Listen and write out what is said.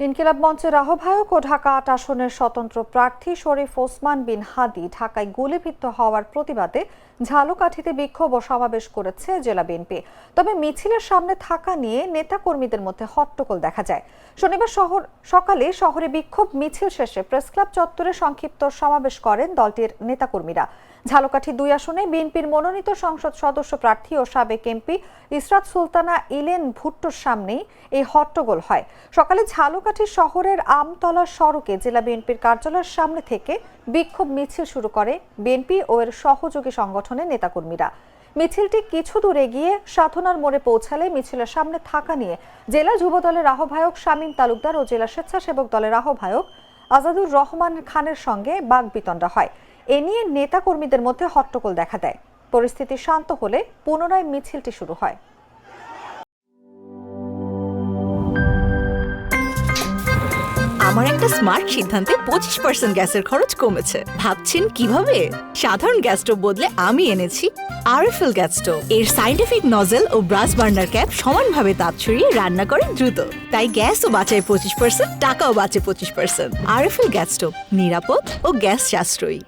ইনকিলাব মঞ্চের আহ্বায়ক ও ঢাকা ৮ আসনের স্বতন্ত্র প্রার্থী শরীফ ওসমান বিন হাদী ঢাকায় গুলিবিদ্ধ হওয়ার প্রতিবাদে ঝালকাঠিতে বিক্ষোভ ও সমাবেশ করেছে জেলা বিএনপি। তবে মিছিলের সামনে থাকা নিয়ে নেতাকর্মীদের মধ্যে হট্টগোল দেখা যায়। শনিবার সকালে শহরে বিক্ষোভ মিছিল শেষে প্রেসক্লাব চত্বরে সংক্ষিপ্ত সমাবেশ করেন দলটির নেতাকর্মীরা। ঝালকাঠি ২ আসনে বিএনপির মনোনীত সংসদ সদস্য প্রার্থী ও সাবেক এমপি ইসরাত সুলতানা ইলেন ভুট্টোর সামনেই এই হট্টগোল হয়। সকালে ঝালকাঠি শহরের আমতলা সড়কে জেলা বিএনপির কার্যালয়ের সামনে থেকে বিক্ষোভ মিছিল শুরু করে বিএনপি ও এর সহযোগী সংগঠনের নেতাকর্মীরা। মিছিলটি কিছু দূর এগিয়ে সাধনার মোড়ে পৌঁছালে মিছিলের সামনে থাকা নিয়ে জেলা যুব দলের আহ্বায়ক শামীম তালুকদার ও জেলা স্বেচ্ছাসেবক দলের আহ্বায়ক আজাদুর রহমান খানের সঙ্গে বাকবিতণ্ডা হয়। এ নিয়ে নেতাকর্মীদের মধ্যে হট্টগোল দেখা দেয়। পরিস্থিতি শান্ত হলে পুনরায় মিছিলটি শুরু হয়। আমার একটা স্মার্ট সিদ্ধান্তে 25% গ্যাসের খরচ কমেছে। ভাবছেন কিভাবে? সাধারণ গ্যাস স্টোভ বদলে আমি এনেছি আরএফএল গ্যাস স্টোভ। এর সাইন্টিফিক নজল ও ব্রাস বার্নার ক্যাপ সমানভাবে তাপ ছড়িয়ে রান্না করে দ্রুত। তাই গ্যাসও বাঁচায় 25%, টাকাও বাঁচে 25%। আরএফএল গ্যাস স্টোভ নিরাপদ ও গ্যাস সাশ্রয়ী।